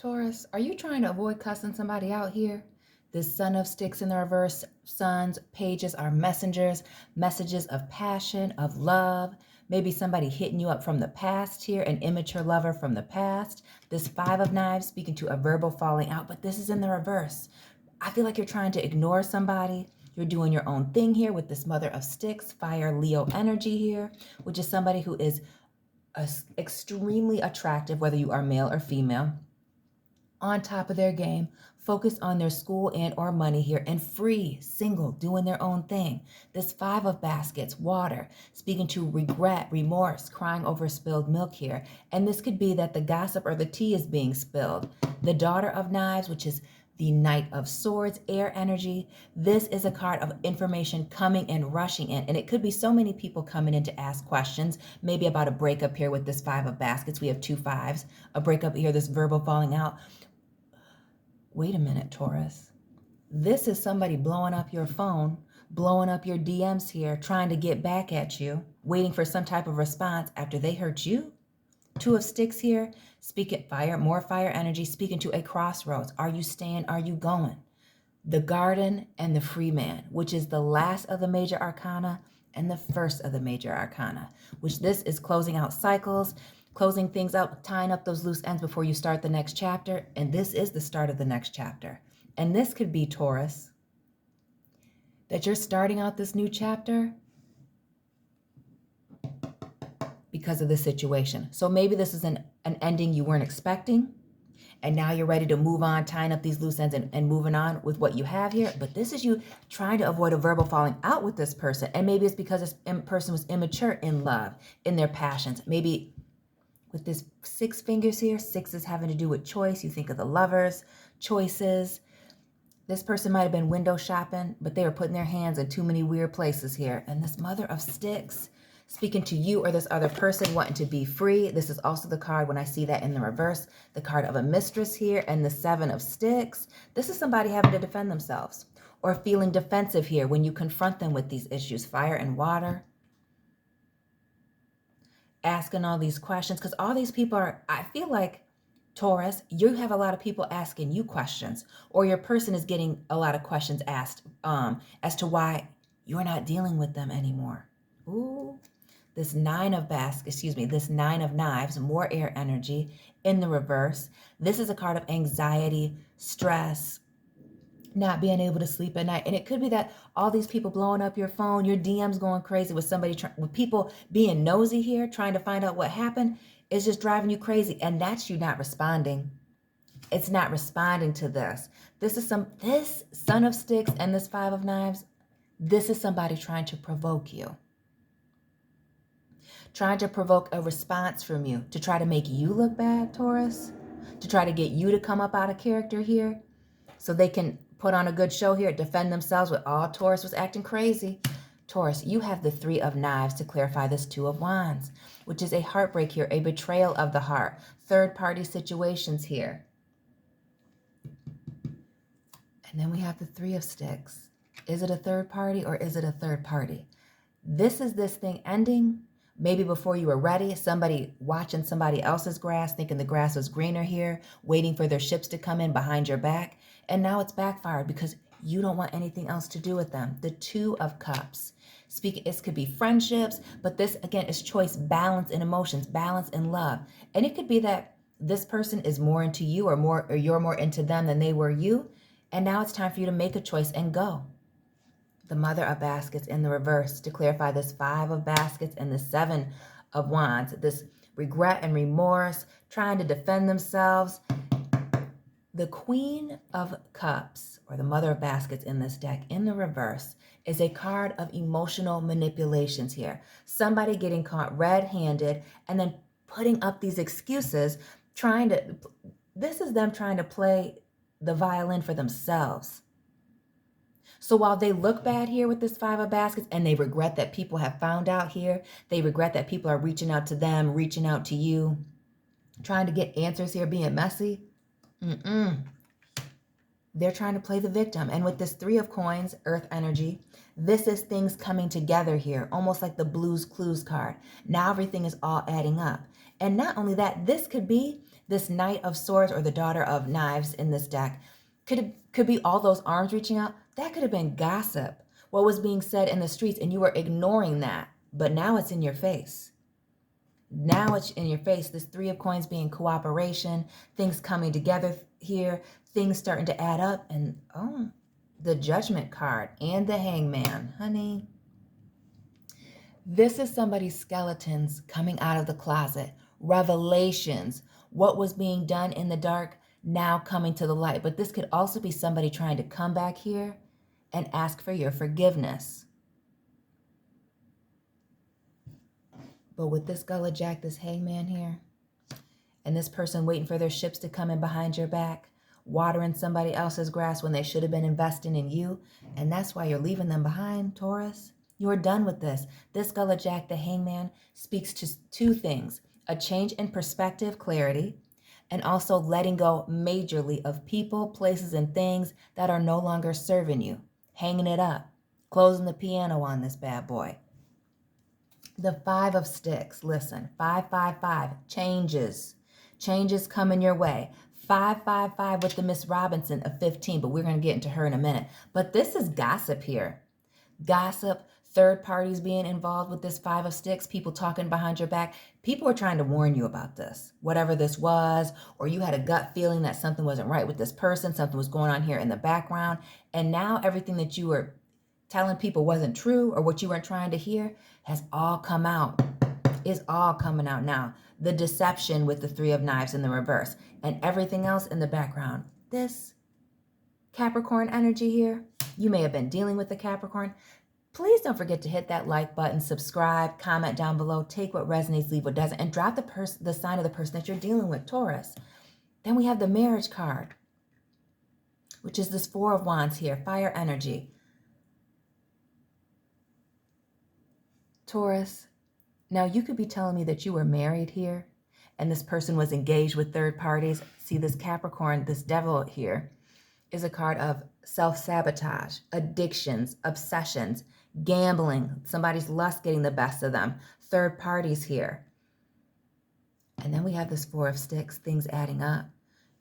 Taurus, are you trying to avoid cussing somebody out here? This Son of Sticks in the reverse, Sons, pages are messengers, messages of passion, of love. Maybe somebody hitting you up from the past here, an immature lover from the past. This Five of Knives speaking to a verbal falling out, but this is in the reverse. I feel like you're trying to ignore somebody. You're doing your own thing here with this Mother of Sticks, Fire Leo energy here, which is somebody who is extremely attractive, whether you are male or female, on top of their game, focused on their school and or money here, and free, single, doing their own thing. This Five of Baskets, water, speaking to regret, remorse, crying over spilled milk here. And this could be that the gossip or the tea is being spilled. The Daughter of Knives, which is the Knight of Swords, air energy. This is a card of information coming and rushing in. And it could be so many people coming in to ask questions, maybe about a breakup here with this Five of Baskets. We have two fives, a breakup here, this verbal falling out. Wait a minute, Taurus. This is somebody blowing up your phone, blowing up your DMs here, trying to get back at you, waiting for some type of response after they hurt you. Two of Sticks here, speaking fire, more fire energy, speaking to a crossroads. Are you staying? Are you going? The Garden and the Free Man, which is the last of the major arcana and the first of the major arcana, which this is closing out cycles, closing things up, tying up those loose ends before you start the next chapter. And this is the start of the next chapter. And this could be, Taurus, that you're starting out this new chapter because of the situation. So maybe this is an ending you weren't expecting, and now you're ready to move on, tying up these loose ends and moving on with what you have here. But this is you trying to avoid a verbal falling out with this person. And maybe it's because this person was immature in love, in their passions. Maybe with this six fingers here, six is having to do with choice. You think of the lovers, choices. This person might have been window shopping, but they were putting their hands in too many weird places here. And this Mother of Sticks, speaking to you or this other person wanting to be free. This is also the card, when I see that in the reverse, the card of a mistress here, and the Seven of Sticks. This is somebody having to defend themselves or feeling defensive here when you confront them with these issues. Fire and water. Asking all these questions, because all these people are, I feel like, Taurus, you have a lot of people asking you questions, or your person is getting a lot of questions asked as to why you're not dealing with them anymore. Ooh. This Nine of Knives, more air energy in the reverse. This is a card of anxiety, stress, not being able to sleep at night. And it could be that all these people blowing up your phone, your DMs going crazy with somebody, with people being nosy here, trying to find out what happened, is just driving you crazy. And that's you not responding. It's not responding to this. This Son of Sticks and this Five of Knives, this is somebody trying to provoke you. Trying to provoke a response from you, to try to make you look bad, Taurus, to try to get you to come up out of character here so they can put on a good show here, defend themselves with, oh, Taurus was acting crazy. Taurus, you have the Three of Knives to clarify this Two of Wands, which is a heartbreak here, a betrayal of the heart, third-party situations here. And then we have the Three of Sticks. Is it a third party or is it a third party? This is this thing ending. Maybe before you were ready, somebody watching somebody else's grass, thinking the grass was greener here, waiting for their ships to come in behind your back. And now it's backfired because you don't want anything else to do with them. The Two of Cups. It could be friendships, but this, again, is choice, balance in emotions, balance in love. And it could be that this person is more into you or you're more into them than they were you. And now it's time for you to make a choice and go. The Mother of Baskets in the reverse to clarify this Five of Baskets and the Seven of Wands. This regret and remorse, trying to defend themselves. The Queen of Cups, or the Mother of Baskets in this deck, in the reverse, is a card of emotional manipulations here. Somebody getting caught red-handed and then putting up these excuses, this is them trying to play the violin for themselves. So while they look bad here with this Five of Baskets, and they regret that people have found out here, they regret that people are reaching out to them, reaching out to you, trying to get answers here, being messy. They're trying to play the victim. And with this Three of Coins, earth energy, this is things coming together here, almost like the Blues Clues card. Now everything is all adding up. And not only that, this could be this Knight of Swords or the Daughter of Knives in this deck. Could be all those arms reaching out. That could have been gossip. What was being said in the streets, and you were ignoring that. But now it's in your face. Now it's in your face. This Three of Coins being cooperation, things coming together here, things starting to add up. And the Judgment card and the Hangman, honey. This is somebody's skeletons coming out of the closet. Revelations. What was being done in the dark now coming to the light. But this could also be somebody trying to come back here and ask for your forgiveness. But with this Gullah Jack, this Hangman here, and this person waiting for their ships to come in behind your back, watering somebody else's grass when they should have been investing in you, and that's why you're leaving them behind, Taurus. You're done with this. This Gullah Jack, the Hangman, speaks to two things: a change in perspective, clarity, and also letting go majorly of people, places, and things that are no longer serving you. Hanging it up, closing the piano on this bad boy. The Five of Sticks, listen, 555, changes. Changes coming your way. 555 with the Miss Robinson of 15, but we're going to get into her in a minute. But this is gossip here. Gossip, third parties being involved with this Five of Sticks, people talking behind your back. People are trying to warn you about this, whatever this was, or you had a gut feeling that something wasn't right with this person, something was going on here in the background, and now everything that you were telling people wasn't true or what you weren't trying to hear has all come out. It's all coming out now. The deception with the Three of Knives in the reverse and everything else in the background. This Capricorn energy here, you may have been dealing with the Capricorn. Please don't forget to hit that like button, subscribe, comment down below, take what resonates, leave what doesn't, and drop the sign of the person that you're dealing with, Taurus. Then we have the Marriage card, which is this Four of Wands here, fire energy. Taurus, now you could be telling me that you were married here and this person was engaged with third parties. See, this Capricorn, this devil here is a card of self-sabotage, addictions, obsessions, gambling, somebody's lust getting the best of them, third parties here. And then we have this Four of Sticks, things adding up.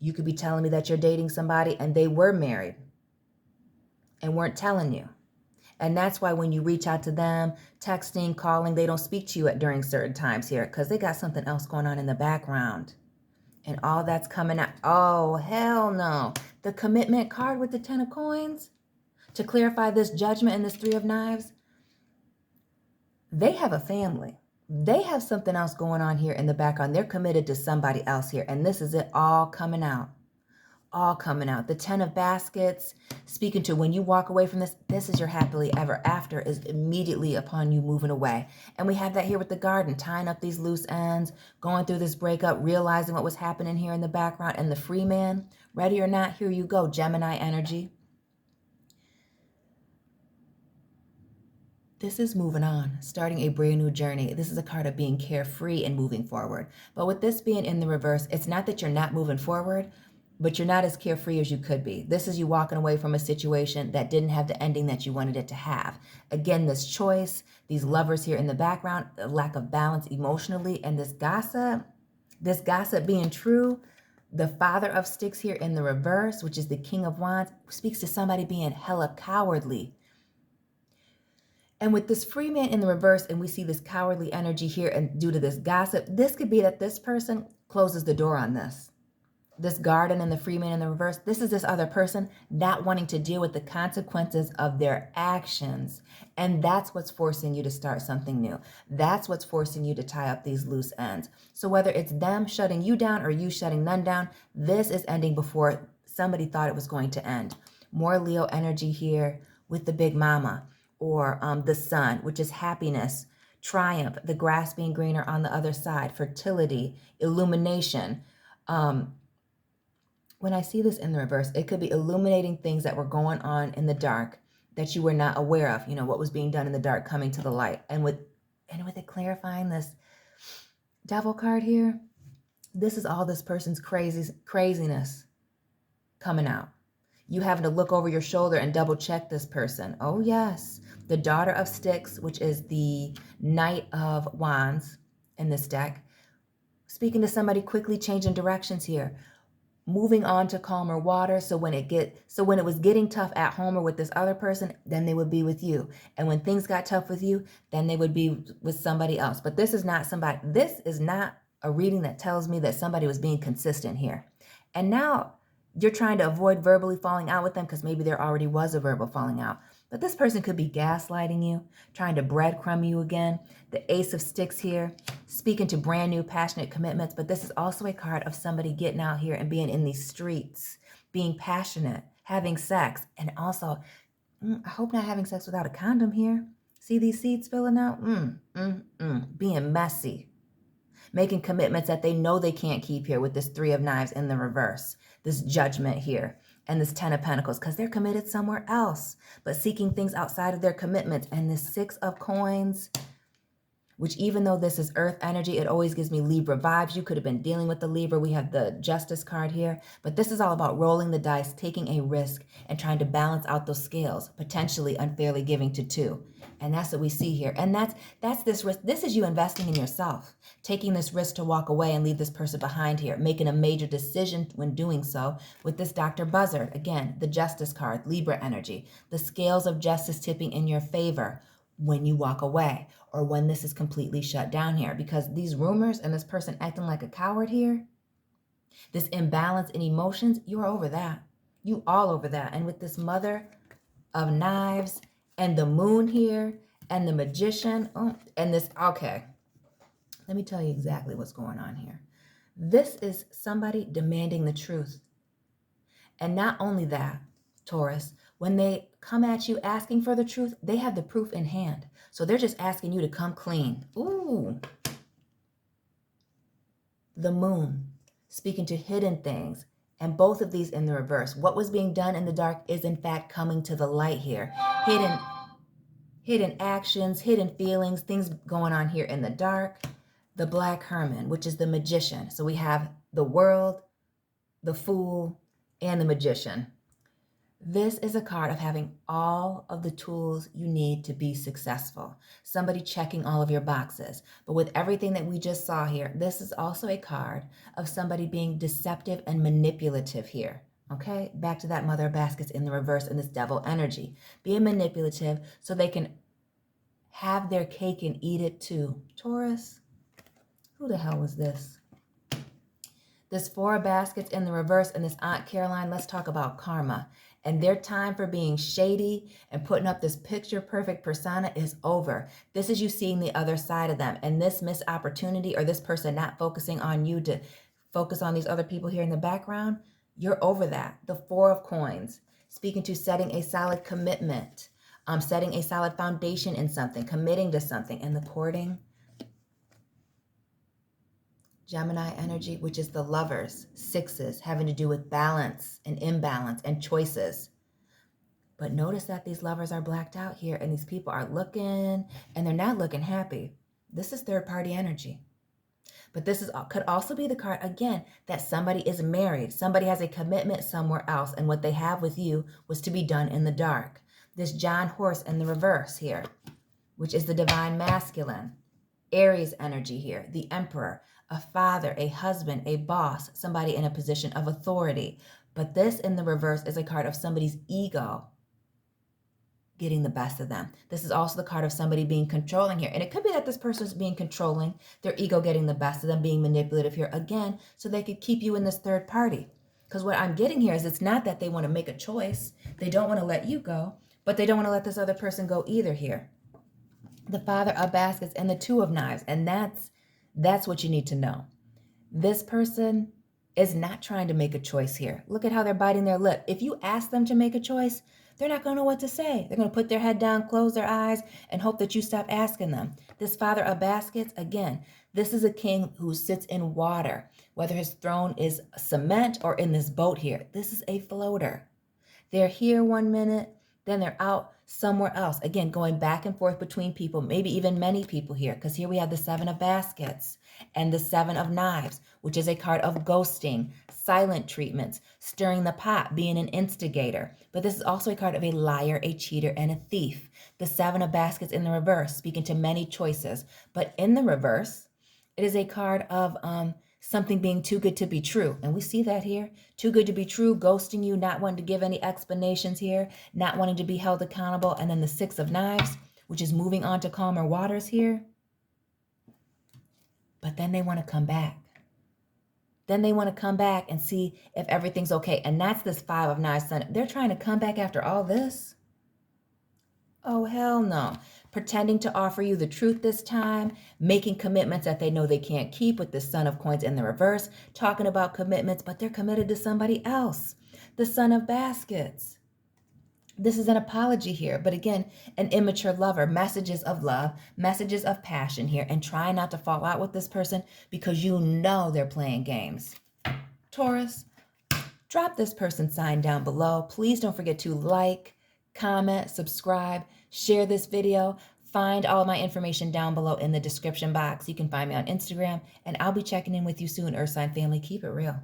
You could be telling me that you're dating somebody and they were married and weren't telling you. And that's why when you reach out to them, texting, calling, they don't speak to you during certain times here because they got something else going on in the background. And all that's coming out. Oh, hell no. The Commitment card with the Ten of Coins. To clarify this Judgment and this Three of Knives. They have a family. They have something else going on here in the background. They're committed to somebody else here. And this is it all coming out. All coming out. The Ten of Baskets, speaking to when you walk away from this, this is your happily ever after, is immediately upon you moving away. And we have that here with the Garden, tying up these loose ends, going through this breakup, realizing what was happening here in the background. And the Free Man, ready or not, here you go, Gemini energy. This is moving on, starting a brand new journey. This is a card of being carefree and moving forward. But with this being in the reverse, it's not that you're not moving forward, but you're not as carefree as you could be. This is you walking away from a situation that didn't have the ending that you wanted it to have. Again, this choice, these lovers here in the background, a lack of balance emotionally, and this gossip being true. The Father of Sticks here in the reverse, which is the King of Wands, speaks to somebody being hella cowardly. And with this Free Man in the reverse, and we see this cowardly energy here, and due to this gossip, this could be that this person closes the door on this. This Garden and the Free Man in the reverse, this is this other person not wanting to deal with the consequences of their actions. And that's what's forcing you to start something new. That's what's forcing you to tie up these loose ends. So whether it's them shutting you down or you shutting them down, this is ending before somebody thought it was going to end. More Leo energy here with the Big Mama, or the Sun, which is happiness, triumph, the grass being greener on the other side, fertility, illumination. When I see this in the reverse, it could be illuminating things that were going on in the dark that you were not aware of, what was being done in the dark coming to the light. And with it clarifying this Devil card here, this is all this person's craziness coming out. You having to look over your shoulder and double check this person. Oh yes. The Daughter of Sticks, which is the Knight of Wands in this deck, Speaking to somebody quickly changing directions here. Moving on to calmer water. So when it was getting tough at home or with this other person, then they would be with you. And when things got tough with you, then they would be with somebody else. But this is not a reading that tells me that somebody was being consistent here. And now you're trying to avoid verbally falling out with them because maybe there already was a verbal falling out. But this person could be gaslighting you, trying to breadcrumb you again. The Ace of Sticks here, speaking to brand new passionate commitments. But this is also a card of somebody getting out here and being in these streets, being passionate, having sex. And also, I hope not having sex without a condom here. See these seeds filling out? Being messy. Making commitments that they know they can't keep here with this Three of Knives in the reverse. This Judgment here. And this Ten of Pentacles, because they're committed somewhere else, but seeking things outside of their commitment. And this Six of Coins, which even though this is earth energy, it always gives me Libra vibes. You could have been dealing with the Libra. We have the Justice card here, but this is all about rolling the dice, taking a risk, and trying to balance out those scales, potentially unfairly giving to two. And that's what we see here. And that's this risk. This is you investing in yourself, taking this risk to walk away and leave this person behind here, making a major decision when doing so with this Dr. Buzzard. Again, the Justice card, Libra energy, the scales of justice tipping in your favor when you walk away or when this is completely shut down here, because these rumors and this person acting like a coward here, this imbalance in emotions, you're over that. You all over that. And with this Mother of Knives and the Moon here and the Magician, and this, okay, let me tell you exactly what's going on here. This is somebody demanding the truth. And not only that, Taurus, when they come at you asking for the truth, they have the proof in hand. So they're just asking you to come clean. Ooh. The Moon, speaking to hidden things. And both of these in the reverse. What was being done in the dark is in fact coming to the light here. Hidden actions, hidden feelings, things going on here in the dark. The Black Hermit, which is the Magician. So we have the World, the Fool, and the Magician. This is a card of having all of the tools you need to be successful. Somebody checking all of your boxes. But with everything that we just saw here, this is also a card of somebody being deceptive and manipulative here. Okay, back to that Mother of Baskets in the reverse and this Devil energy. Being manipulative so they can have their cake and eat it too. Taurus, who the hell was this? This Four of Baskets in the reverse and this Aunt Caroline, let's talk about karma. And their time for being shady and putting up this picture perfect persona is over. This is you seeing the other side of them. And this missed opportunity or this person not focusing on you to focus on these other people here in the background, you're over that. The Four of Coins, speaking to setting a solid commitment, setting a solid foundation in something, committing to something. And the Courting, Gemini energy, which is the Lovers, Sixes, having to do with balance and imbalance and choices. But notice that these lovers are blacked out here and these people are looking and they're not looking happy. This is third party energy. But this could also be the card, again, that somebody is married. Somebody has a commitment somewhere else and what they have with you was to be done in the dark. This John Horse in the reverse here, which is the Divine Masculine. Aries energy here, the Emperor, a father, a husband, a boss, somebody in a position of authority. But this in the reverse is a card of somebody's ego getting the best of them. This is also the card of somebody being controlling here. And it could be that this person is being controlling, their ego getting the best of them, being manipulative here again, so they could keep you in this third party. Because what I'm getting here is it's not that they want to make a choice. They don't want to let you go, but they don't want to let this other person go either here. The Father of Baskets and the Two of Knives. And that's what you need to know. This person is not trying to make a choice here. Look at how they're biting their lip. If you ask them to make a choice, they're not going to know what to say. They're going to put their head down, close their eyes, and hope that you stop asking them. This Father of Baskets, again, this is a king who sits in water, whether his throne is cement or in this boat here. This is a floater. They're here one minute, then they're out somewhere else. Again, going back and forth between people, maybe even many people here, because here we have the Seven of Baskets and the Seven of Knives, which is a card of ghosting, silent treatments, stirring the pot, being an instigator. But this is also a card of a liar, a cheater, and a thief. The Seven of Baskets in the reverse, speaking to many choices. But in the reverse, it is a card of something being too good to be true. And we see that here. Too good to be true, ghosting you, not wanting to give any explanations here, not wanting to be held accountable. And then the Six of Knives, which is moving on to calmer waters here. But then they want to come back. Then they want to come back and see if everything's okay. And that's this Five of Knives Sun. They're trying to come back after all this. Oh, hell no. Pretending to offer you the truth this time, making commitments that they know they can't keep with the Son of Coins in the reverse, talking about commitments, but they're committed to somebody else. The Son of Baskets. This is an apology here, but again, an immature lover, messages of love, messages of passion here, and try not to fall out with this person because you know they're playing games. Taurus, drop this person's sign down below. Please don't forget to like, comment, subscribe, share this video. Find all my information down below in the description box. You can find me on Instagram, and I'll be checking in with you soon, Earth Sign family. Keep it real.